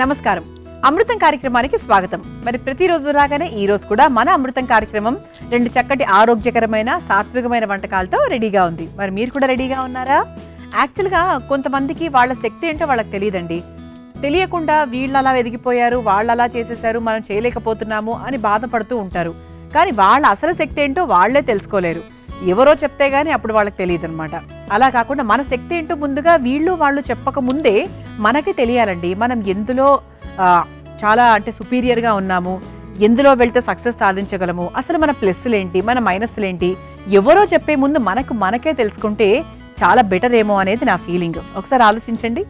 నమస్కారం. అమృతం కార్యక్రమానికి స్వాగతం. మరి ప్రతిరోజు రాగానే ఈ రోజు కూడా మన అమృతం కార్యక్రమం రెండు చక్కటి ఆరోగ్యకరమైన సాత్వికమైన వంటకాలతో రెడీగా ఉంది. మరి మీరు కూడా రెడీగా ఉన్నారా? యాక్చువల్గా కొంతమందికి వాళ్ళ శక్తి ఏంటో వాళ్ళకి తెలియదండి. తెలియకుండా వీళ్ళు అలా ఎదిగిపోయారు, వాళ్ళు అలా చేసేసారు, మనం చేయలేకపోతున్నాము అని బాధపడుతూ ఉంటారు. కానీ వాళ్ళ అసలు శక్తి ఏంటో వాళ్లే తెలుసుకోలేరు. ఎవరో చెప్తే గానీ అప్పుడు వాళ్ళకి తెలియదు అనమాట. అలా కాకుండా మన శక్తి ఏంటో ముందుగా వీళ్ళు వాళ్ళు చెప్పక ముందే మనకి తెలియాలండి. మనం ఎందులో చాలా అంటే సుపీరియర్గా ఉన్నాము, ఎందులో వెళ్తే సక్సెస్ సాధించగలము, అసలు మన ప్లస్లు ఏంటి, మన మైనస్లు ఏంటి, ఎవరో చెప్పే ముందు మనకే తెలుసుకుంటే చాలా బెటర్ ఏమో అనేది నా ఫీలింగ్. ఒకసారి ఆలోచించండి.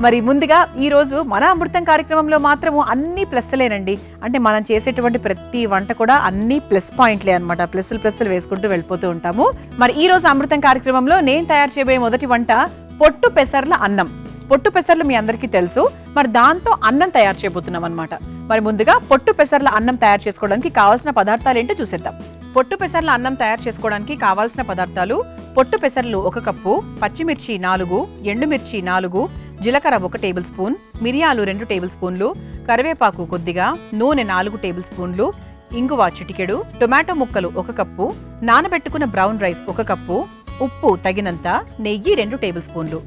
మరి ముందుగా ఈరోజు మన అమృతం కార్యక్రమంలో మాత్రము అన్ని ప్లస్లేనండి. అంటే మనం చేసేటువంటి ప్రతి వంట కూడా అన్ని ప్లస్ పాయింట్లే అనమాట. ప్లస్లు వేసుకుంటూ వెళ్ళిపోతూ ఉంటాము. మరి ఈ రోజు అమృతం కార్యక్రమంలో నేను తయారు చేయబోయే మొదటి వంట పొట్టు పెసర్ల అన్నం. పొట్టు పెసర్లు మీ అందరికీ తెలుసు. మరి దాంతో అన్నం తయారు చేయబోతున్నాం అనమాట. మరి ముందుగా పొట్టు పెసర్ల అన్నం తయారు చేసుకోవడానికి కావాల్సిన పదార్థాలు ఏంటో చూసేద్దాం. పొట్టు పెసర్ల అన్నం తయారు చేసుకోవడానికి కావాల్సిన పదార్థాలు: పొట్టు పెసర్లు 1 కప్పు, పచ్చిమిర్చి 4, ఎండుమిర్చి 4, జీలకర్ర 1 టేబుల్ స్పూన్, మిరియాలు 2 టేబుల్ స్పూన్లు, కరివేపాకు కొద్దిగా, నూనె 4 టేబుల్ స్పూన్లు, ఇంగువ చిటికెడు, టొమాటో ముక్కలు 1 కప్పు, నానబెట్టుకున్న బ్రౌన్ రైస్ 1 కప్పు, ఉప్పు తగినంత, నెయ్యి 2 టేబుల్ స్పూన్లు.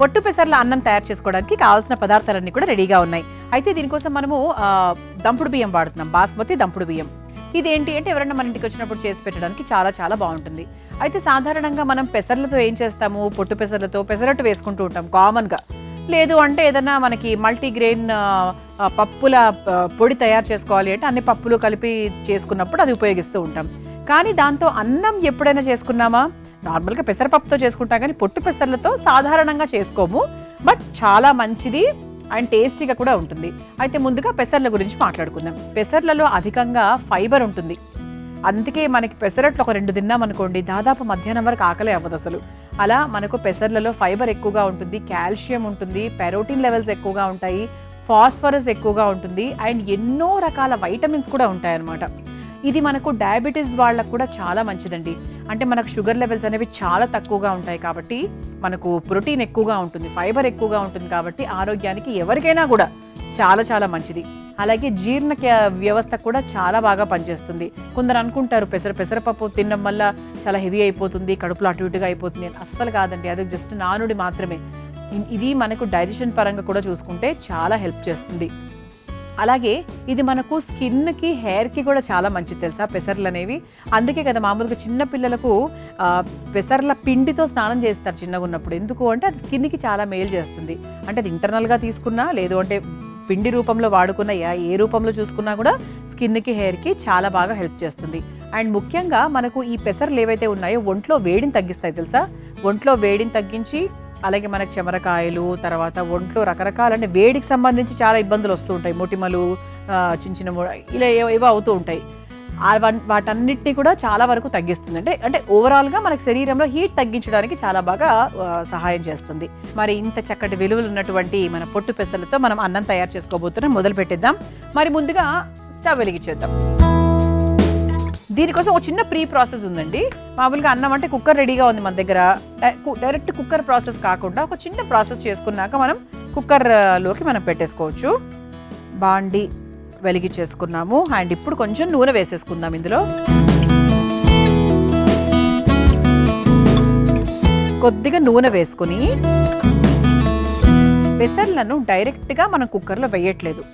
పొట్టు పెసర్ల అన్నం తయారు చేసుకోవడానికి కావాల్సిన పదార్థాలన్నీ కూడా రెడీగా ఉన్నాయి. అయితే దీనికోసం మనము దంపుడు బియ్యం వాడుతున్నాం, బాస్మతి దంపుడు బియ్యం. ఇదేంటి అంటే ఎవరైనా మన ఇంటికి వచ్చినప్పుడు చేసి పెట్టడానికి చాలా చాలా బాగుంటుంది. అయితే సాధారణంగా మనం పెసర్లతో ఏం చేస్తాము, పొట్టు పెసర్లతో పెసరట్టు వేసుకుంటూ ఉంటాం కామన్గా. లేదు అంటే ఏదైనా మనకి మల్టీగ్రెయిన్ పప్పుల పొడి తయారు చేసుకోవాలి అంటే అన్ని పప్పులు కలిపి చేసుకున్నప్పుడు అది ఉపయోగిస్తూ ఉంటాం. కానీ దాంతో అన్నం ఎప్పుడైనా చేసుకున్నామా? నార్మల్గా పెసరపప్పుతో చేసుకుంటాం, కానీ పొట్టు పెసర్లతో సాధారణంగా చేసుకోము. బట్ చాలా మంచిది అండ్ టేస్టీగా కూడా ఉంటుంది. అయితే ముందుగా పెసర్ల గురించి మాట్లాడుకుందాం. పెసర్లలో అధికంగా ఫైబర్ ఉంటుంది. అందుకే మనకి పెసరట్లు ఒక 2 తిన్నామనుకోండి, దాదాపు మధ్యాహ్నం వరకు ఆకలే అవ్వదు అసలు. అలా మనకు పెసర్లలో ఫైబర్ ఎక్కువగా ఉంటుంది, కాల్షియం ఉంటుంది, పెరోటీన్ లెవెల్స్ ఎక్కువగా ఉంటాయి, ఫాస్ఫరస్ ఎక్కువగా ఉంటుంది, అండ్ ఎన్నో రకాల వైటమిన్స్ కూడా ఉంటాయన్నమాట. ఇది మనకు డయాబెటీస్ వాళ్ళకు కూడా చాలా మంచిదండి. అంటే మనకు షుగర్ లెవెల్స్ అనేవి చాలా తక్కువగా ఉంటాయి కాబట్టి, మనకు ప్రోటీన్ ఎక్కువగా ఉంటుంది, ఫైబర్ ఎక్కువగా ఉంటుంది కాబట్టి ఆరోగ్యానికి ఎవరికైనా కూడా చాలా చాలా మంచిది. అలాగే జీర్ణ వ్యవస్థ కూడా చాలా బాగా పనిచేస్తుంది. కొందరు అనుకుంటారు పెసరపప్పు తినడం వల్ల చాలా హెవీ అయిపోతుంది, కడుపులో అటు ఇటుగా అయిపోతుంది అని. అస్సలు కాదండి, అది జస్ట్ నానుడి మాత్రమే. ఇది మనకు డైజెషన్ పరంగా కూడా చూసుకుంటే చాలా హెల్ప్ చేస్తుంది. అలాగే ఇది మనకు స్కిన్కి, హెయిర్కి కూడా చాలా మంచిది తెలుసా పెసర్లు అనేవి. అందుకే కదా మామూలుగా చిన్న పిల్లలకు పెసర్ల పిండితో స్నానం చేస్తారు చిన్నగా ఉన్నప్పుడు. ఎందుకు అంటే అది స్కిన్కి చాలా మేలు చేస్తుంది. అంటే అది ఇంటర్నల్గా తీసుకున్నా, లేదు అంటే పిండి రూపంలో వాడుకున్న, ఏ రూపంలో చూసుకున్నా కూడా స్కిన్కి, హెయిర్కి చాలా బాగా హెల్ప్ చేస్తుంది. అండ్ ముఖ్యంగా మనకు ఈ పెసర్లు ఏవైతే ఉన్నాయో ఒంట్లో వేడిని తగ్గిస్తాయి తెలుసా. ఒంట్లో వేడిని తగ్గించి, అలాగే మనకు చెమరకాయలు, తర్వాత ఒంట్లో రకరకాల అంటే వేడికి సంబంధించి చాలా ఇబ్బందులు వస్తూ ఉంటాయి. మొటిమలు, చిన్న ఇలా ఏవో అవుతూ ఉంటాయి. వాటన్నిటిని కూడా చాలా వరకు తగ్గిస్తుంది. అంటే ఓవరాల్గా మనకు శరీరంలో హీట్ తగ్గించడానికి చాలా బాగా సహాయం చేస్తుంది. మరి ఇంత చక్కటి విలువలు ఉన్నటువంటి మన పొట్టు పెసర్లతో మనం అన్నం తయారు చేసుకోబోతున్నాం. మొదలు పెట్టేద్దాం. మరి ముందుగా స్టవ్ వెలిగించేద్దాం. దీనికోసం ఒక చిన్న ప్రీ ప్రాసెస్ ఉందండి. మామూలుగా అన్నం అంటే కుక్కర్ రెడీగా ఉంది మన దగ్గర. డైరెక్ట్ కుక్కర్ ప్రాసెస్ కాకుండా ఒక చిన్న ప్రాసెస్ చేసుకున్నాక మనం కుక్కర్లోకి మనం పెట్టేసుకోవచ్చు. బాండి వెలిగించేసుకున్నాము. అండ్ ఇప్పుడు కొంచెం నూనె వేసేసుకుందాం. ఇందులో కొద్దిగా నూనె వేసుకుని, పెసర్లను డైరెక్ట్గా మనం కుక్కర్లో వేయట్లేదు.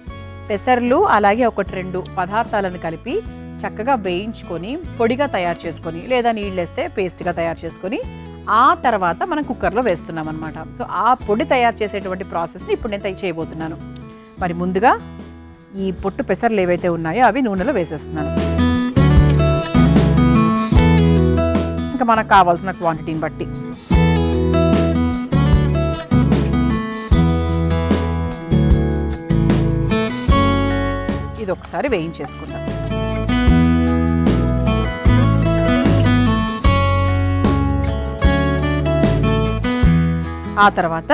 పెసర్లు అలాగే 1-2 పదార్థాలను కలిపి చక్కగా వేయించుకొని పొడిగా తయారు చేసుకొని, లేదా నీళ్ళు వేస్తే పేస్ట్గా తయారు చేసుకొని, ఆ తర్వాత మనం కుక్కర్లో వేస్తున్నాం అనమాట. సో ఆ పొడి తయారు చేసేటువంటి ప్రాసెస్ని ఇప్పుడు నేను చేయబోతున్నాను. మరి ముందుగా ఈ పొట్టు పెసర్లు ఏవైతే ఉన్నాయో అవి నూనెలో వేసేస్తున్నాను. ఇంకా మనకు కావాల్సిన క్వాంటిటీని బట్టి. ఇది ఒకసారి వేయించేసుకుందాం. ఆ తర్వాత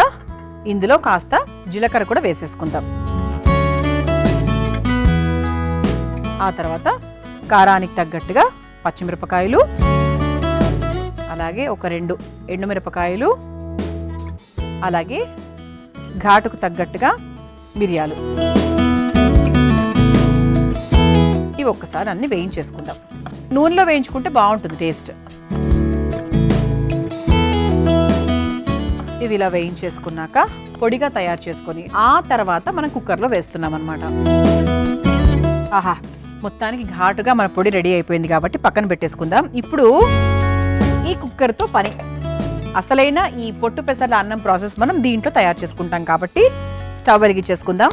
ఇందులో కాస్త జీలకర్ర కూడా వేసేసుకుందాం. ఆ తర్వాత కారానికి తగ్గట్టుగా పచ్చిమిరపకాయలు, అలాగే ఒక 2 ఎండుమిరపకాయలు, అలాగే ఘాటుకు తగ్గట్టుగా మిరియాలు. ఇవి ఒక్కసారి అన్ని వేయించేసుకుందాం. నూనెలో వేయించుకుంటే బాగుంటుంది టేస్ట్. ఇవి ఇలా వేయించేసుకున్నాక పొడిగా తయారు చేసుకొని ఆ తర్వాత మనం కుక్కర్లో వేస్తున్నాం అనమాట. ఆహా, మొత్తానికి ఘాటుగా మన పొడి రెడీ అయిపోయింది కాబట్టి పక్కన పెట్టేసుకుందాం. ఇప్పుడు ఈ కుక్కర్తో పని, అసలైన ఈ పొట్టు పెసర్ల అన్నం ప్రాసెస్ మనం దీంట్లో తయారు చేసుకుంటాం కాబట్టి స్టవ్ వెలిగించేసుకుందాం.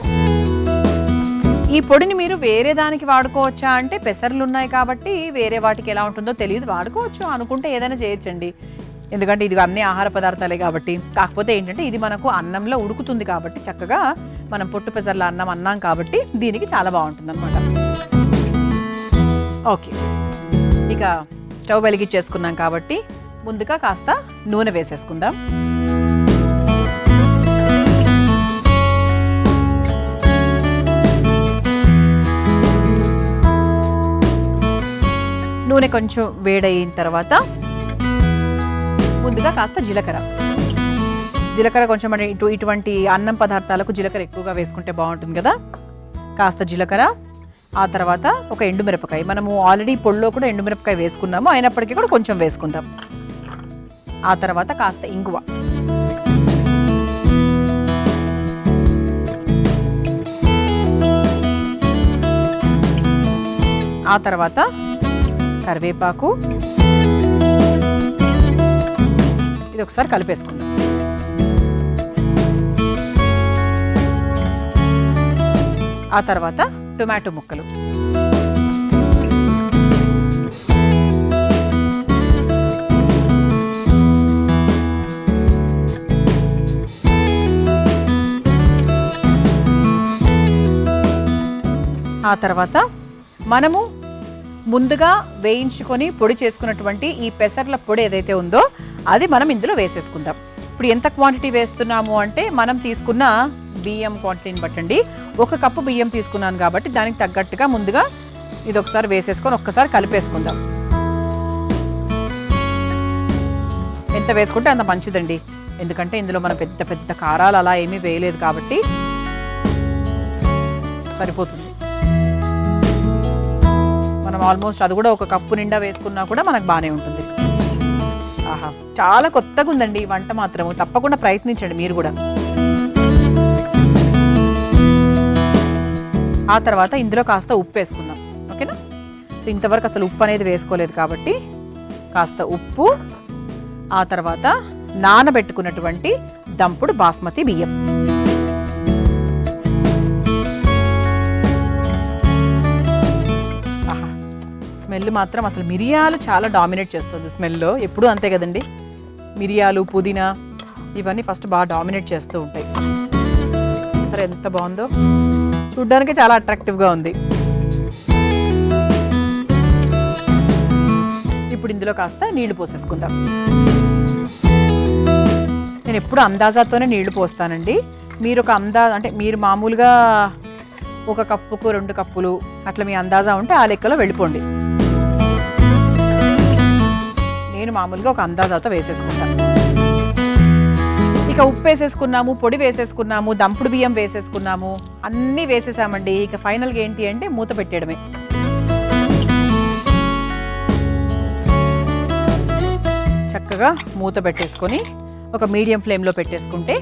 ఈ పొడిని మీరు వేరే దానికి వాడుకోవచ్చా అంటే పెసర్లు ఉన్నాయి కాబట్టి వేరే వాటికి ఎలా ఉంటుందో తెలియదు, వాడుకోవచ్చు అనుకుంటే ఏదైనా చేయొచ్చండి. ఎందుకంటే ఇది అన్ని ఆహార పదార్థాలే కాబట్టి. కాకపోతే ఏంటంటే ఇది మనకు అన్నంలో ఉడుకుతుంది కాబట్టి చక్కగా మనం పొట్టు పెసర్ల అన్నం అన్నాం కాబట్టి దీనికి చాలా బాగుంటుంది అనమాట. ఓకే, ఇక స్టవ్ వెలిగించేసుకున్నాం కాబట్టి ముందుగా కాస్త నూనె వేసేసుకుందాం. నూనె కొంచెం వేడయిన తర్వాత ముందుగా కాస్త జీలకర్ర కొంచెం ఇటువంటి అన్నం పదార్థాలకు జీలకర్ర ఎక్కువగా వేసుకుంటే బాగుంటుంది కదా. కాస్త జీలకర్ర, ఆ తర్వాత ఒక ఎండుమిరపకాయ. మనము ఆల్రెడీ పొడిలో కూడా ఎండుమిరపకాయ వేసుకున్నాము, అయినప్పటికీ కూడా కొంచెం వేసుకుందాం. ఆ తర్వాత కాస్త ఇంగువ, ఆ తర్వాత కరివేపాకు. ఇది ఒకసారి కలిపేసుకుందాం. ఆ తర్వాత టొమాటో ముక్కలు, ఆ తర్వాత మనము ముందుగా వేయించుకొని పొడి చేసుకున్నటువంటి ఈ పెసర్ల పొడి ఏదైతే ఉందో అది మనం ఇందులో వేసేసుకుందాం. ఇప్పుడు ఎంత క్వాంటిటీ వేస్తున్నాము అంటే మనం తీసుకున్న బియ్యం క్వాంటిటీని బట్టండి. 1 కప్పు బియ్యం తీసుకున్నాను కాబట్టి దానికి తగ్గట్టుగా ముందుగా ఇది ఒకసారి వేసేసుకొని ఒక్కసారి కలిపేసుకుందాం. ఎంత వేసుకుంటే అంత మంచిదండి, ఎందుకంటే ఇందులో మనం పెద్ద పెద్ద కారాలు అలా ఏమీ వేయలేదు కాబట్టి సరిపోతుంది. మనం ఆల్మోస్ట్ అది కూడా 1 కప్పు నిండా వేసుకున్నా కూడా మనకు బాగానే ఉంటుంది. ఆహా, చాలా కొత్తగా ఉందండి ఈ వంట మాత్రము. తప్పకుండా ప్రయత్నించండి మీరు కూడా. ఆ తర్వాత ఇందులో కాస్త ఉప్పు వేసుకుందాం. ఓకేనా? సో ఇంతవరకు అసలు ఉప్పు అనేది వేసుకోలేదు కాబట్టి కాస్త ఉప్పు, ఆ తర్వాత నానబెట్టుకున్నటువంటి దంపుడు బాస్మతి బియ్యం. స్మెల్ మాత్రం అసలు మిరియాలు చాలా డామినేట్ చేస్తుంది స్మెల్లో. ఎప్పుడూ అంతే కదండి, మిరియాలు, పుదీనా ఇవన్నీ ఫస్ట్ బాగా డామినేట్ చేస్తూ ఉంటాయి. సరే, ఎంత బాగుందో చూడ్డానికి, చాలా అట్రాక్టివ్గా ఉంది. ఇప్పుడు ఇందులో కాస్త నీళ్లు పోసేసుకుందాం. నేను ఎప్పుడు అందాజాతోనే నీళ్లు పోస్తానండి. మీరు ఒక అంటే మీరు మామూలుగా 1 కప్పుకు 2 కప్పులు అట్లా మీ అందాజా ఉంటే ఆ లెక్కలో వెళ్ళిపోండి. నేను మామూలుగా ఒక అందాజాతో వేసేసుకుంటాను. ఇక ఉప్పు వేసేసుకున్నాము, పొడి వేసేసుకున్నాము, దంపుడు బియ్యం వేసేసుకున్నాము, అన్నీ వేసేసామండి. ఇక ఫైనల్గా ఏంటి అంటే మూత పెట్టేయడమే. చక్కగా మూత పెట్టేసుకొని ఒక మీడియం ఫ్లేమ్లో పెట్టేసుకుంటే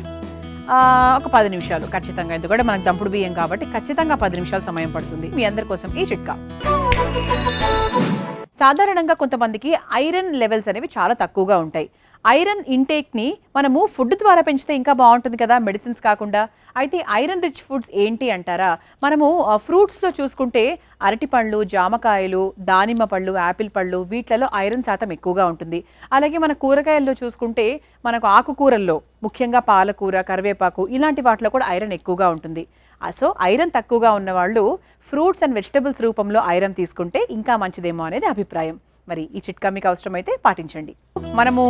ఒక 10 నిమిషాలు ఖచ్చితంగా, ఎందుకంటే మనకు దంపుడు బియ్యం కాబట్టి ఖచ్చితంగా 10 నిమిషాలు సమయం పడుతుంది. మీ అందరి కోసం ఈ చిట్కా. సాధారణంగా కొంతమందికి ఐరన్ లెవెల్స్ అనేవి చాలా తక్కువగా ఉంటాయి. ఐరన్ ఇంటేక్ని మనము ఫుడ్ ద్వారా పెంచితే ఇంకా బాగుంటుంది కదా, మెడిసిన్స్ కాకుండా. అయితే ఐరన్ రిచ్ ఫుడ్స్ ఏంటి అంటారా? మనము ఫ్రూట్స్లో చూసుకుంటే అరటిపళ్ళు, జామకాయలు, దానిమ్మ పళ్ళు, యాపిల్ పళ్ళు, వీటిలలో ఐరన్ శాతం ఎక్కువగా ఉంటుంది. అలాగే మన కూరగాయల్లో చూసుకుంటే మనకు ఆకుకూరల్లో ముఖ్యంగా పాలకూర, కరివేపాకు ఇలాంటి వాటిలో కూడా ఐరన్ ఎక్కువగా ఉంటుంది. సో ఐరన్ తక్కువగా ఉన్నవాళ్ళు ఫ్రూట్స్ అండ్ వెజిటబుల్స్ రూపంలో ఐరన్ తీసుకుంటే ఇంకా మంచిదేమో అనేది అభిప్రాయం. మరి ఈ చిట్కా మీకు అవసరమైతే పాటించండి. మనము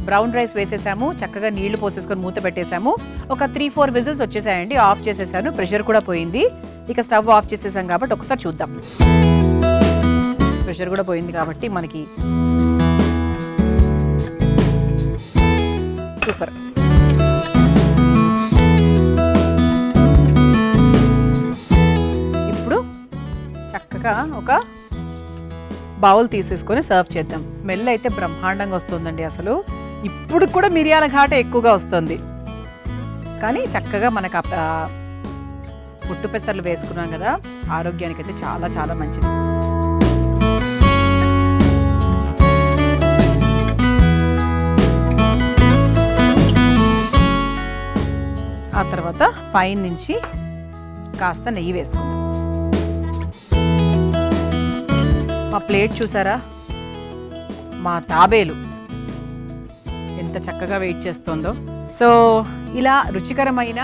బ్రౌన్ రైస్ వేసేసాము, చక్కగా నీళ్లు పోసేసుకొని మూత పెట్టేసాము. ఒక 3-4 విజిల్స్ వచ్చేసాయండి. ఆఫ్ చేసేసాను, ప్రెషర్ కూడా పోయింది. ఇక స్టవ్ ఆఫ్ చేసేసాం కాబట్టి ఒకసారి చూద్దాం. ప్రెషర్ కూడా పోయింది కాబట్టి మనకి సూపర్. అయిపోయాక ఒక బౌల్ తీసేసుకొని సర్వ్ చేద్దాం. స్మెల్ అయితే బ్రహ్మాండంగా వస్తుందండి. అసలు ఇప్పుడు కూడా మిరియాల ఘాట ఎక్కువగా వస్తుంది, కానీ చక్కగా మనకు పుట్టు పెసర్లు వేసుకున్నాం కదా, ఆరోగ్యానికి అయితే చాలా చాలా మంచిది. ఆ తర్వాత పైన నుంచి కాస్త నెయ్యి వేసుకుందాం. మా ప్లేట్ చూసారా, మా తాబేలు ఎంత చక్కగా వెయిట్ చేస్తుందో. సో ఇలా రుచికరమైన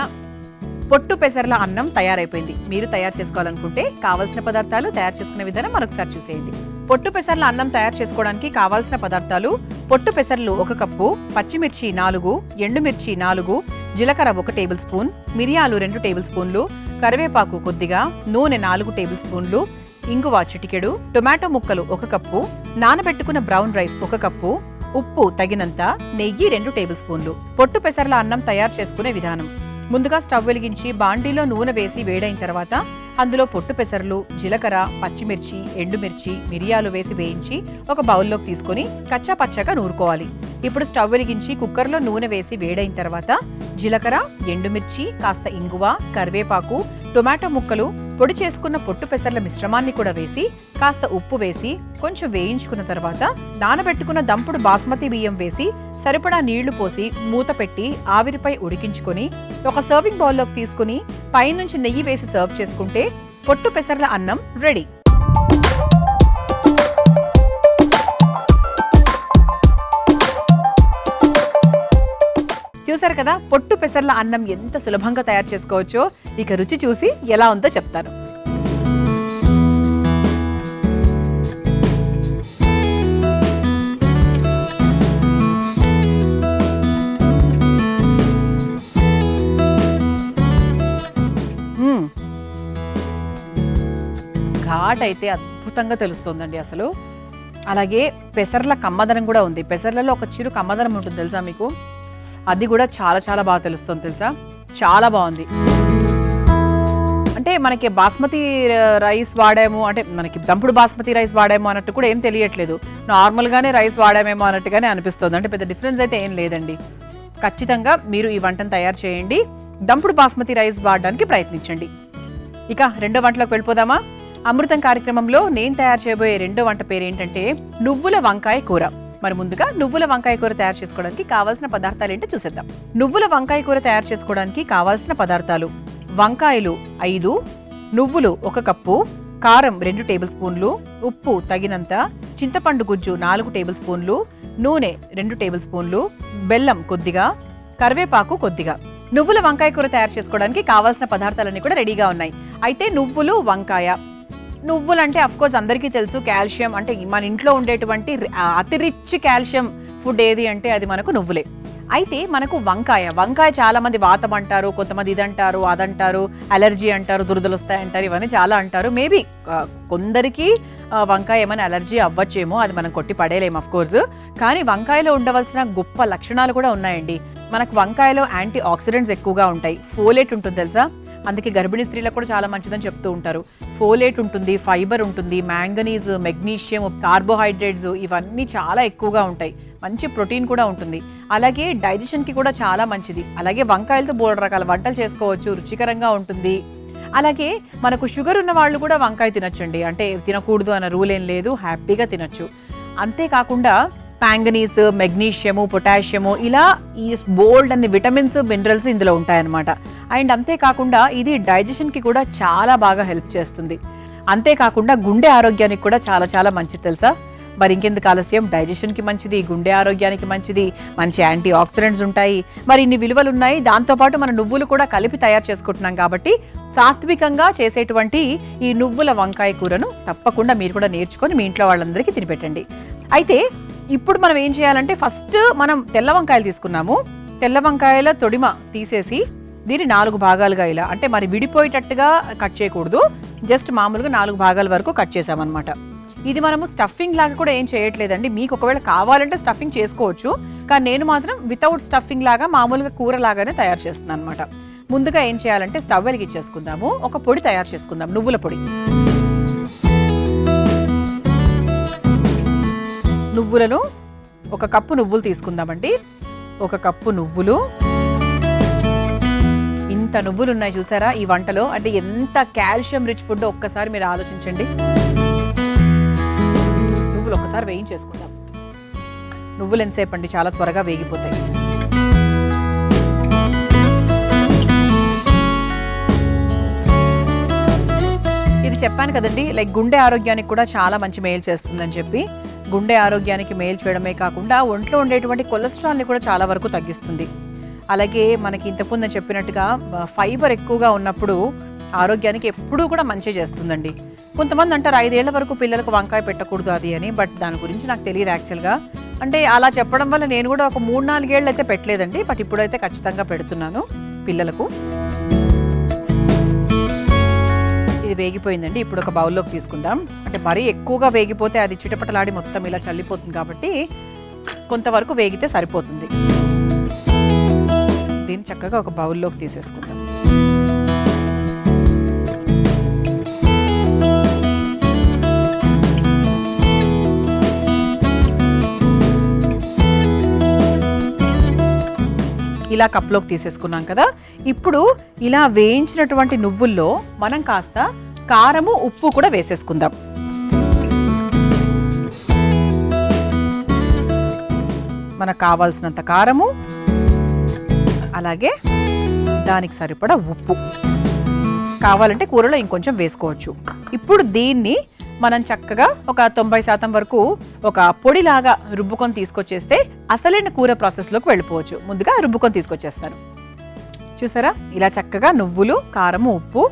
పొట్టు పెసర్ల అన్నం తయారైపోయింది. మీరు తయారు చేసుకోవాలనుకుంటే కావాల్సిన పదార్థాలు, తయారు చేసుకునే విధానం మరొకసారి చూసేయండి. పొట్టు పెసర్ల అన్నం తయారు చేసుకోవడానికి కావాల్సిన పదార్థాలు: పొట్టు పెసర్లు 1 కప్పు, పచ్చిమిర్చి 4, ఎండుమిర్చి 4, జీలకర్ర 1 టేబుల్ స్పూన్, మిరియాలు 2 టేబుల్ స్పూన్లు, కరివేపాకు కొద్దిగా, నూనె 4 టేబుల్ స్పూన్లు, ఇంగువ చిటికెడు, టొమాటో ముక్కలు 1 కప్పు, నానబెట్టుకున్న బ్రౌన్ రైస్ 1 కప్పు, ఉప్పు తగినంత, నెయ్యి 2 టేబుల్ స్పూన్లు. పొట్టు పెసర్ల అన్నం తయారు చేసుకునే విధానం: ముందుగా స్టవ్ వెలిగించి బాండీలో నూనె వేసి వేడైన తర్వాత అందులో పొట్టు పెసర్లు, జీలకర్ర, పచ్చిమిర్చి, ఎండుమిర్చి, మిరియాలు వేసి వేయించి ఒక బౌల్లోకి తీసుకొని కచ్చా పచ్చగా నూరుకోవాలి. ఇప్పుడు స్టవ్ వెలిగించి కుక్కర్లో నూనె వేసి వేడైన తర్వాత జీలకర్ర, ఎండుమిర్చి, కాస్త ఇంగువ, కరివేపాకు, టొమాటో ముక్కలు, పొడి చేసుకున్న పొట్టు పెసర్ల మిశ్రమాన్ని కూడా వేసి కాస్త ఉప్పు వేసి కొంచెం వేయించుకున్న తర్వాత నానబెట్టుకున్న దంపుడు బాస్మతి బియ్యం వేసి సరిపడా నీళ్లు పోసి మూత పెట్టి ఆవిరిపై ఉడికించుకొని ఒక సర్వింగ్ బౌల్లోకి తీసుకుని పైనుంచి నెయ్యి వేసి సర్వ్ చేసుకుంటే పొట్టు పెసర్ల అన్నం రెడీ. చూసారు కదా, పొట్టు పెసర్ల అన్నం ఎంత సులభంగా తయారు చేసుకోవచ్చో. ఇక రుచి చూసి ఎలా ఉందో చెప్తాను. ఘాట్ అయితే అద్భుతంగా తెలుస్తుందండి అసలు. అలాగే పెసర్ల కమ్మదనం కూడా ఉంది. పెసర్లలో ఒక చిరు కమ్మదనం ఉంటుంది తెలుసా మీకు, అది కూడా చాలా చాలా బాగా తెలుస్తుంది తెలుసా. చాలా బాగుంది. అంటే మనకి బాస్మతి రైస్ వాడాము అంటే మనకి దంపుడు బాస్మతి రైస్ వాడాము అన్నట్టు కూడా ఏం తెలియట్లేదు. నార్మల్గానే రైస్ వాడామేమో అన్నట్టుగానే అనిపిస్తుంది. అంటే పెద్ద డిఫరెన్స్ అయితే ఏం లేదండి. ఖచ్చితంగా మీరు ఈ వంటను తయారు చేయండి. దంపుడు బాస్మతి రైస్ వాడడానికి ప్రయత్నించండి. ఇక రెండో వంటలోకి వెళ్ళిపోదామా? అమృతం కార్యక్రమంలో నేను తయారు చేయబోయే రెండో వంట పేరు ఏంటంటే నువ్వుల వంకాయ కూర. మరి ముందుగా నువ్వుల వంకాయ కూర తయారు చేసుకోవడానికి కావాల్సిన పదార్థాలు ఏంటో చూసేద్దాం. నువ్వుల వంకాయ కూర తయారు చేసుకోవడానికి కావాల్సిన పదార్థాలు: వంకాయలు 5, నువ్వులు 1 కప్పు, కారం 2 టేబుల్ స్పూన్లు, ఉప్పు తగినంత, చింతపండు గుజ్జు 4 టేబుల్ స్పూన్లు, నూనె 2 టేబుల్ స్పూన్లు, బెల్లం కొద్దిగా, కరివేపాకు కొద్దిగా. నువ్వుల వంకాయ కూర తయారు చేసుకోవడానికి కావాల్సిన పదార్థాలన్నీ కూడా రెడీగా ఉన్నాయి. అయితే నువ్వులు, వంకాయ. నువ్వులు అంటే అఫ్ కోర్స్ అందరికీ తెలుసు, కాల్షియం అంటే మన ఇంట్లో ఉండేటువంటి అతి రిచ్ కాల్షియం ఫుడ్ ఏది అంటే అది మనకు నువ్వులే. అయితే మనకు వంకాయ చాలా మంది వాతం అంటారు, కొంతమంది ఇదంటారు, అదంటారు, అలర్జీ అంటారు, దురదలు వస్తాయంటారు, ఇవన్నీ చాలా అంటారు. మేబీ కొందరికి వంకాయ ఏమైనా అలర్జీ అవ్వచ్చేమో, అది మనం కొట్టి పడేలేము అఫ్ కోర్స్. కానీ వంకాయలో ఉండవలసిన గొప్ప లక్షణాలు కూడా ఉన్నాయండి. మనకు వంకాయలో యాంటీ ఆక్సిడెంట్స్ ఎక్కువగా ఉంటాయి, ఫోలేట్ ఉంటుంది తెలుసా, అందుకే గర్భిణీ స్త్రీలకు కూడా చాలా మంచిదని చెప్తూ ఉంటారు. ఫోలేట్ ఉంటుంది, ఫైబర్ ఉంటుంది, మ్యాంగనీస్, మెగ్నీషియం, కార్బోహైడ్రేట్స్ ఇవన్నీ చాలా ఎక్కువగా ఉంటాయి. మంచి ప్రోటీన్ కూడా ఉంటుంది. అలాగే డైజెషన్కి కూడా చాలా మంచిది. అలాగే వంకాయలతో బోల్డ్ రకాల వంటలు చేసుకోవచ్చు, రుచికరంగా ఉంటుంది. అలాగే మనకు షుగర్ ఉన్న వాళ్ళు కూడా వంకాయ తినొచ్చండి. అంటే తినకూడదు అన్న రూల్ ఏం లేదు, హ్యాపీగా తినొచ్చు. అంతేకాకుండా మ్యాంగనీస్, మెగ్నీషియము, పొటాషియము ఇలా ఈ బోల్డ్ అన్ని విటమిన్స్, మినరల్స్ ఇందులో ఉంటాయన్నమాట. అండ్ అంతేకాకుండా ఇది డైజెషన్కి కూడా చాలా బాగా హెల్ప్ చేస్తుంది. అంతేకాకుండా గుండె ఆరోగ్యానికి కూడా చాలా చాలా మంచిది తెలుసా. మరి ఇంకెందుకు ఆలస్యం, డైజెషన్కి మంచిది, గుండె ఆరోగ్యానికి మంచిది, మంచి యాంటీ ఆక్సిడెంట్స్ ఉంటాయి. మరి ఇన్ని విలువలు ఉన్నాయి. దాంతోపాటు మన నువ్వులు కూడా కలిపి తయారు చేసుకుంటున్నాం కాబట్టి సాత్వికంగా చేసేటువంటి ఈ నువ్వుల వంకాయ కూరను తప్పకుండా మీరు కూడా నేర్చుకొని మీ ఇంట్లో వాళ్ళందరికీ తినిపెట్టండి. అయితే ఇప్పుడు మనం ఏం చేయాలంటే ఫస్ట్ మనం తెల్ల వంకాయలు తీసుకున్నాము. తెల్ల వంకాయల తొడిమ తీసేసి దీన్ని 4 భాగాలుగా ఇలా అంటే మరి విడిపోయేటట్టుగా కట్ చేయకూడదు, జస్ట్ మామూలుగా 4 భాగాల వరకు కట్ చేసామన్నమాట. ఇది మనము స్టఫింగ్ లాగా కూడా ఏం చేయట్లేదండి. మీకు ఒకవేళ కావాలంటే స్టఫింగ్ చేసుకోవచ్చు, కానీ నేను మాత్రం వితౌట్ స్టఫింగ్ లాగా మామూలుగా కూర లాగానే తయారు చేస్తున్నాను అనమాట. ముందుగా ఏం చేయాలంటే స్టవ్ వెలిగించేసుకుందాము. ఒక పొడి తయారు చేసుకుందాం, నువ్వుల పొడి. నువ్వులను 1 కప్పు నువ్వులు తీసుకుందామండి. 1 కప్పు నువ్వులు. ఇంత నువ్వులు ఉన్నాయి చూసారా ఈ వంటలో, అంటే ఎంత కాల్షియం రిచ్ ఫుడ్ ఒక్కసారి మీరు ఆలోచించండి. నువ్వులు ఒక్కసారి వేయించేసుకుందాం. నువ్వులు ఎంతసేపు అండి, చాలా త్వరగా వేగిపోతాయి. ఇది చెప్పాను కదండి, లైక్ గుండె ఆరోగ్యానికి కూడా చాలా మంచి మేలు చేస్తుందని చెప్పి. గుండె ఆరోగ్యానికి మేలు చేయడమే కాకుండా ఒంట్లో ఉండేటువంటి కొలెస్ట్రాల్ని కూడా చాలా వరకు తగ్గిస్తుంది. అలాగే మనకి ఇంతకుముందు నేను చెప్పినట్టుగా ఫైబర్ ఎక్కువగా ఉన్నప్పుడు ఆరోగ్యానికి ఎప్పుడూ కూడా మంచి చేస్తుందండి. కొంతమంది అంటారు 5 ఏళ్ల వరకు పిల్లలకు వంకాయ పెట్టకూడదు అది అని, బట్ దాని గురించి నాకు తెలియదు యాక్చువల్గా. అంటే అలా చెప్పడం వల్ల నేను కూడా ఒక 3-4 ఏళ్ళు అయితే పెట్టలేదండి, బట్ ఇప్పుడైతే ఖచ్చితంగా పెడుతున్నాను పిల్లలకు. ఇది వేగిపోయిందండి. ఇప్పుడు ఒక బౌల్లోకి తీసుకుందాం. అంటే మరీ ఎక్కువగా వేగిపోతే అది చిటపటలాడి మొత్తం ఇలా చల్లిపోతుంది కాబట్టి కొంతవరకు వేగితే సరిపోతుంది. దీన్ని చక్కగా ఒక బౌల్లోకి తీసేసుకుందాం. ఇలా కప్లోకి తీసేసుకున్నాం కదా. ఇప్పుడు ఇలా వేయించినటువంటి నువ్వుల్లో మనం కాస్త కారము ఉప్పు కూడా వేసేసుకుందాం. మనకు కావాల్సినంత కారము, అలాగే దానికి సరిపడా ఉప్పు. కావాలంటే కూరలో ఇంకొంచెం వేసుకోవచ్చు. ఇప్పుడు దీన్ని మనం చక్కగా ఒక 90% వరకు ఒక పొడిలాగా రుబ్బుకొని తీసుకొచ్చేస్తే అసలైన కూర ప్రాసెస్లోకి వెళ్ళిపోవచ్చు. ముందుగా రుబ్బుకొని తీసుకొచ్చేస్తాను. చూసారా, ఇలా చక్కగా నువ్వులు, కారము, ఉప్పు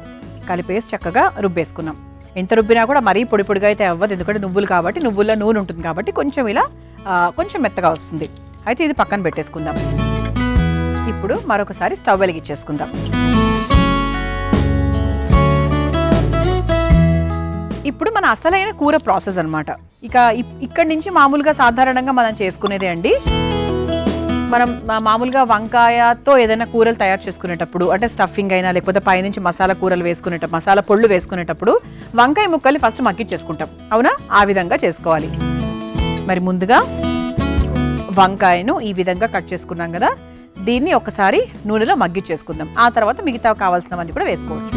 కలిపేసి చక్కగా రుబ్బేసుకున్నాం. ఎంత రుబ్బినా కూడా మరీ పొడి పొడిగా అయితే అవ్వదు, ఎందుకంటే నువ్వులు కాబట్టి, నువ్వుల్లో నూనె ఉంటుంది కాబట్టి కొంచెం ఇలా కొంచెం మెత్తగా వస్తుంది. అయితే ఇది పక్కన పెట్టేసుకుందాం. ఇప్పుడు మరొకసారి స్టవ్ వెలిగించేసుకుందాం. ఇప్పుడు మన అసలైన కూర ప్రాసెస్ అన్నమాట. ఇక్కడి నుంచి మామూలుగా సాధారణంగా మనం చేసుకునేదే అండి. మనం మామూలుగా వంకాయతో ఏదైనా కూరలు తయారు చేసుకునేటప్పుడు, అంటే స్టఫింగ్ అయినా లేకపోతే పైనుంచి మసాలా కూరలు వేసుకునేటప్పుడు, మసాలా పొళ్ళు వేసుకునేటప్పుడు వంకాయ ముక్కల్ని ఫస్ట్ మగ్గిచ్చేసుకుంటాం, అవునా? ఆ విధంగా చేసుకోవాలి. మరి ముందుగా వంకాయను ఈ విధంగా కట్ చేసుకున్నాం కదా, దీన్ని ఒకసారి నూనెలో మగ్గిచ్చేసుకుందాం. ఆ తర్వాత మిగతా కావాల్సినవన్నీ కూడా వేసుకోవచ్చు.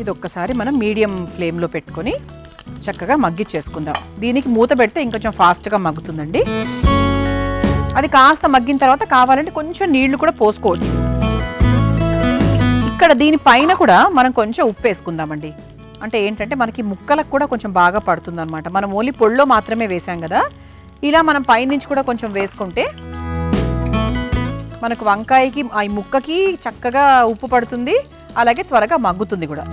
ఇది ఒక్కసారి మనం మీడియం ఫ్లేమ్లో పెట్టుకొని చక్కగా మగ్గిచ్చేసుకుందాం. దీనికి మూత పెడితే ఇంకొంచెం ఫాస్ట్గా మగ్గుతుందండి. అది కాస్త మగ్గిన తర్వాత కావాలంటే కొంచెం నీళ్లు కూడా పోసుకోవచ్చు. ఇక్కడ దీనిపైన కూడా మనం కొంచెం ఉప్పు వేసుకుందామండి. అంటే ఏంటంటే మనకి ముక్కలకు కూడా కొంచెం బాగా పడుతుంది అనమాట. మనం ఓన్లీ పొడిలో మాత్రమే వేసాం కదా, ఇలా మనం పైనుంచి కూడా కొంచెం వేసుకుంటే మనకు వంకాయకి ఆ ముక్కకి చక్కగా ఉప్పు పడుతుంది, అలాగే త్వరగా మగ్గుతుంది కూడా.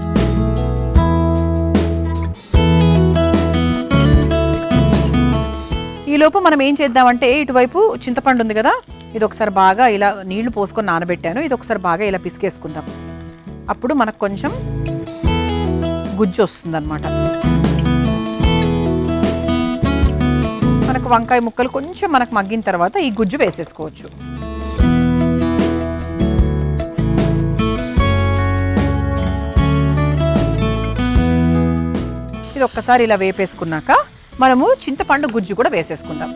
ఈలోపు మనం ఏం చేద్దామంటే, ఇటువైపు చింతపండు ఉంది కదా, ఇది ఒకసారి బాగా ఇలా నీళ్లు పోసుకొని నానబెట్టాను, ఇది ఒకసారి బాగా ఇలా పిసికేసుకుందాం. అప్పుడు మనకు కొంచెం గుజ్జు వస్తుంది అనమాట. మనకు వంకాయ ముక్కలు కొంచెం మనకు మగ్గిన తర్వాత ఈ గుజ్జు వేసేసుకోవచ్చు. ఇది ఒక్కసారి ఇలా వేపేసుకున్నాక మనము చింతపండు గుజ్జు కూడా వేసేసుకుందాం.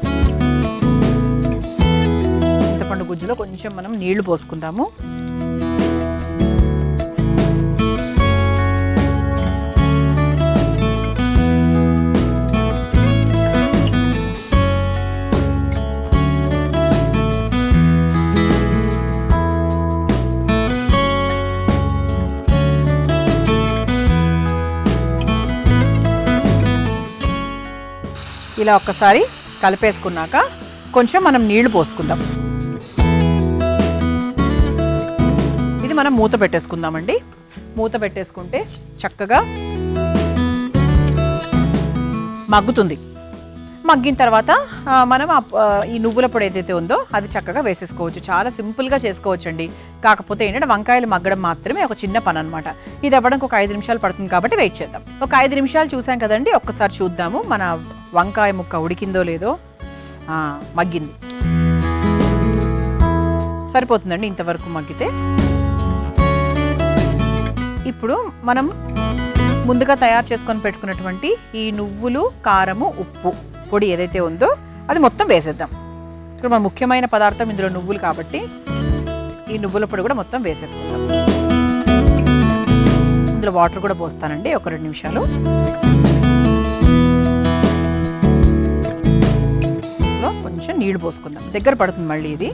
చింతపండు గుజ్జులో కొంచెం మనం నీళ్లు పోసుకుందాము. ఇలా ఒక్కసారి కలిపేసుకున్నాక కొంచెం మనం నీళ్లు పోసుకుందాం. ఇది మనం మూత పెట్టేసుకుందామండి. మూత పెట్టేసుకుంటే చక్కగా మగ్గుతుంది. మగ్గిన తర్వాత మనం ఈ నువ్వుల పొడి ఏదైతే ఉందో అది చక్కగా వేసేసుకోవచ్చు. చాలా సింపుల్గా చేసుకోవచ్చు అండి. కాకపోతే ఏంటంటే వంకాయలు మగ్గడం మాత్రమే ఒక చిన్న పని అనమాట. ఇది అవ్వడానికి ఒక 5 నిమిషాలు పడుతుంది కాబట్టి వెయిట్ చేద్దాం. ఒక 5 నిమిషాలు చూసాం కదండి, ఒక్కసారి చూద్దాము మన వంకాయ ముక్క ఉడికిందో లేదో. మగ్గింది. సరిపోతుందండి ఇంతవరకు మగ్గితే. ఇప్పుడు మనం ముందుగా తయారు చేసుకొని పెట్టుకున్నటువంటి ఈ నువ్వులు, కారము, ఉప్పు పొడి ఏదైతే ఉందో అది మొత్తం వేసేద్దాం. ఇక్కడ మన ముఖ్యమైన పదార్థం ఇందులో నువ్వులు కాబట్టి ఈ నువ్వుల పొడి కూడా మొత్తం వేసేసుకుందాం. ఇందులో వాటర్ కూడా పోస్తానండి ఒక 2 నిమిషాలు. ఇందులో కొంచెం నీళ్లు పోసుకుందాం, దగ్గర పడుతుంది మళ్ళీ ఇది.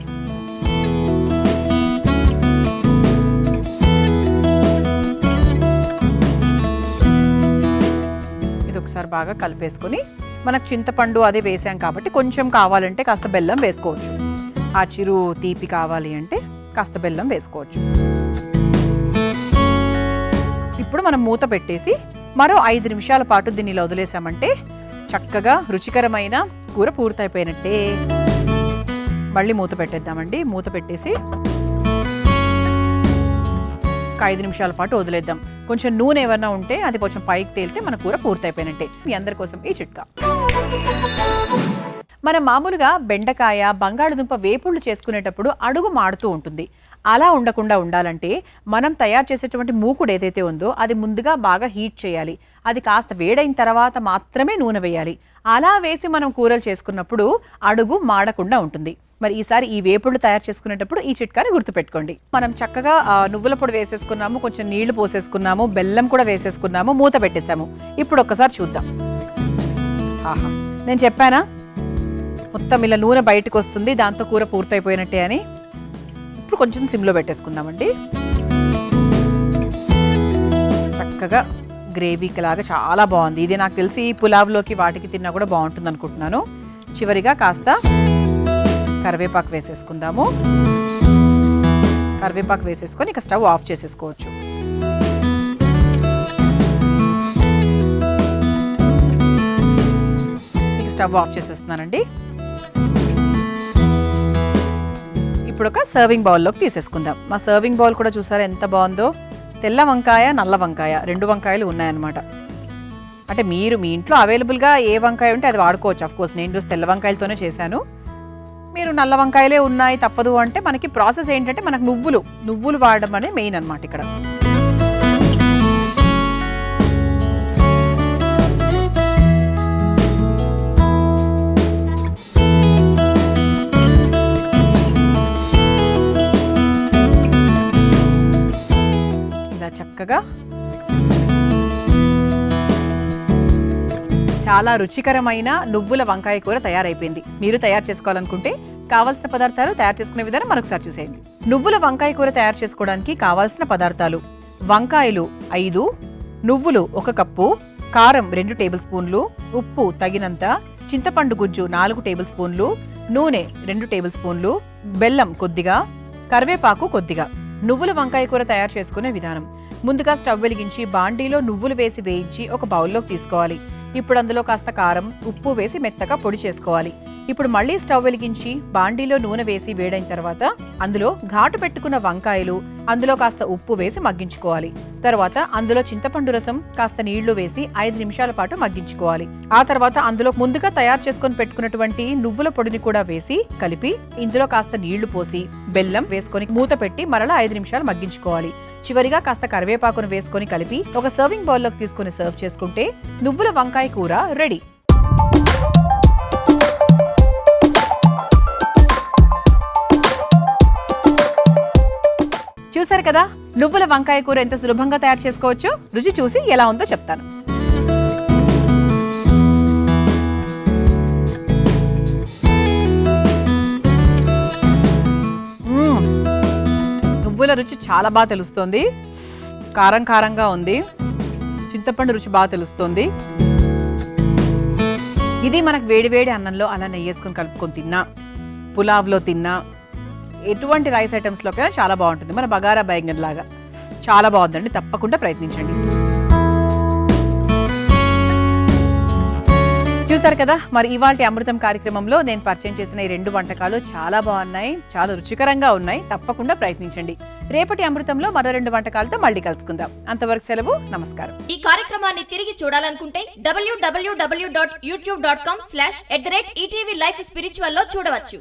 ఇది ఒకసారి బాగా కలిపేసుకొని మనకు చింతపండు అదే వేసాం కాబట్టి కొంచెం కావాలంటే కాస్త బెల్లం వేసుకోవచ్చు. ఆ చిరు తీపి కావాలి అంటే కాస్త బెల్లం వేసుకోవచ్చు. ఇప్పుడు మనం మూత పెట్టేసి మరో 5 నిమిషాల పాటు దీన్ని ఇలా వదిలేసామంటే చక్కగా రుచికరమైన కూర పూర్తయిపోయినట్టే. మళ్ళీ మూత పెట్టేద్దామండి. మూత పెట్టేసి ఒక 5 నిమిషాల పాటు వదిలేద్దాం. కొంచెం నూనె ఏమన్నా ఉంటే అది కొంచెం పైకి తేలితే మన కూర పూర్తయిపోయినట్టే. మీ అందరి కోసం ఈ చిట్కా. మనం మామూలుగా బెండకాయ, బంగాళదుంప వేపుళ్ళు చేసుకునేటప్పుడు అడుగు మాడుతూ ఉంటుంది. అలా ఉండకుండా ఉండాలంటే మనం తయారు చేసేటువంటి మూకుడు ఏదైతే ఉందో అది ముందుగా బాగా హీట్ చేయాలి. అది కాస్త వేడైన తర్వాత మాత్రమే నూనె వేయాలి. అలా వేసి మనం కూరలు చేసుకున్నప్పుడు అడుగు మాడకుండా ఉంటుంది. మరి ఈసారి ఈ వేపుళ్ళు తయారు చేసుకునేటప్పుడు ఈ చిట్కాని గుర్తుపెట్టుకోండి. మనం చక్కగా నువ్వుల పొడి వేసేసుకున్నాము, కొంచెం నీళ్లు పోసేసుకున్నాము, బెల్లం కూడా వేసేసుకున్నాము, మూత పెట్టేసాము. ఇప్పుడు ఒక్కసారి చూద్దాం. ఆహా, నేను చెప్పానా మొత్తం ఇలా నూనె బయటకు వస్తుంది, దాంతో కూర పూర్తయిపోయినట్టే అని. ఇప్పుడు కొంచెం సిమ్లో పెట్టేసుకుందామండి. చక్కగా గ్రేవీకి లాగా చాలా బాగుంది. ఇది నాకు తెలిసి పులావ్లోకి వాటికి తిన్నా కూడా బాగుంటుంది అనుకుంటున్నాను. చివరిగా కాస్త కరివేపాకు వేసేసుకుందాము. కరివేపాకు వేసేసుకొని ఇక స్టవ్ ఆఫ్ చేసేసుకోవచ్చు. ఇక స్టవ్ ఆఫ్ చేసేస్తున్నానండి. ఇప్పుడు ఒక సర్వింగ్ బౌల్లోకి తీసేసుకుందాం. మా సర్వింగ్ బౌల్ కూడా చూసారా ఎంత బాగుందో. తెల్ల వంకాయ, నల్ల వంకాయ 2 వంకాయలు ఉన్నాయన్నమాట. అంటే మీరు మీ ఇంట్లో అవైలబుల్గా ఏ వంకాయ ఉంటే అది వాడుకోవచ్చు. అఫ్కోర్స్ నేను రోజు తెల్ల వంకాయలతోనే చేశాను. మీరు నల్ల వంకాయలే ఉన్నాయి తప్పదు అంటే మనకి ప్రాసెస్ ఏంటంటే మనకు నువ్వులు వాడడం అనేది మెయిన్ అన్నమాట ఇక్కడ. ఇలా చక్కగా చాలా రుచికరమైన నువ్వుల వంకాయ కూర తయారైపోయింది. మీరు తయారు చేసుకోవాలనుకుంటే కావాల్సిన పదార్థాలు, తయారు చేసుకునే విధానం మరొకసారి చూసేయండి. నువ్వుల వంకాయ కూర తయారు చేసుకోవడానికి కావాల్సిన పదార్థాలు: వంకాయలు 5, నువ్వులు 1 కప్పు, కారం 2 టేబుల్ స్పూన్లు, ఉప్పు తగినంత, చింతపండు గుజ్జు 4 టేబుల్ స్పూన్లు, నూనె 2 టేబుల్ స్పూన్లు, బెల్లం కొద్దిగా, కరివేపాకు కొద్దిగా. నువ్వుల వంకాయ కూర తయారు చేసుకునే విధానం: ముందుగా స్టవ్ వెలిగించి బాండీలో నువ్వులు వేసి వేయించి ఒక బౌల్లోకి తీసుకోవాలి. ఇప్పుడు అందులో కాస్త కారం, ఉప్పు వేసి మెత్తగా పొడి చేసుకోవాలి. ఇప్పుడు మళ్ళీ స్టవ్ వెలిగించి బాండీలో నూనె వేసి వేడైన తర్వాత అందులో ఘాటు పెట్టుకున్న వంకాయలు, అందులో కాస్త ఉప్పు వేసి మగ్గించుకోవాలి. తర్వాత అందులో చింతపండు రసం, కాస్త నీళ్లు వేసి 5 నిమిషాల పాటు మగ్గించుకోవాలి. ఆ తర్వాత అందులో ముందుగా తయారు చేసుకొని పెట్టుకున్నటువంటి నువ్వుల పొడిని కూడా వేసి కలిపి ఇందులో కాస్త నీళ్లు పోసి బెల్లం వేసుకొని మూత పెట్టి మరలా 5 నిమిషాలు మగ్గించుకోవాలి. చివరిగా కాస్త కరివేపాకును వేసుకొని కలిపి ఒక సర్వింగ్ బౌల్లోకి తీసుకుని సర్వ్ చేసుకుంటే నువ్వుల వంకాయ కూర రెడీ. చూసారు కదా నువ్వుల వంకాయ కూర ఎంత సులభంగా తయారు చేసుకోవచ్చు. రుచి చూసి ఎలా ఉందో చెప్తాను. నువ్వుల రుచి చాలా బాగా తెలుస్తుంది. కారం కారంగా ఉంది. చింతపండు రుచి బాగా తెలుస్తుంది. ఇది మనకు వేడివేడి అన్నంలో అలా నెయ్యేసుకొని కలుపుకొని తిన్నా, పులావ్లో తిన్నా, ఎటువంటి రైస్ ఐటమ్స్లోకైనా చాలా బాగుంటుంది. మన బగారా బైంగన్ లాగా చాలా బాగుందండి. తప్పకుండా ప్రయత్నించండి. చూసారు కదా మరి ఇవాల్టి అమృతం కార్యక్రమంలో నేను పరిచయం చేసిన ఈ 2 వంటకాలు చాలా బాగున్నాయి, చాలా రుచికరంగా ఉన్నాయి. తప్పకుండా ప్రయత్నించండి. రేపటి అమృతంలో మరో 2 వంటకాలతో మళ్ళీ కలుసుకుందాం. అంతవరకు సెలవు, నమస్కారం. ఈ కార్యక్రమాన్ని తిరిగి చూడాలనుకుంటే www.youtube.com/ETV Life Spiritual లో చూడవచ్చు.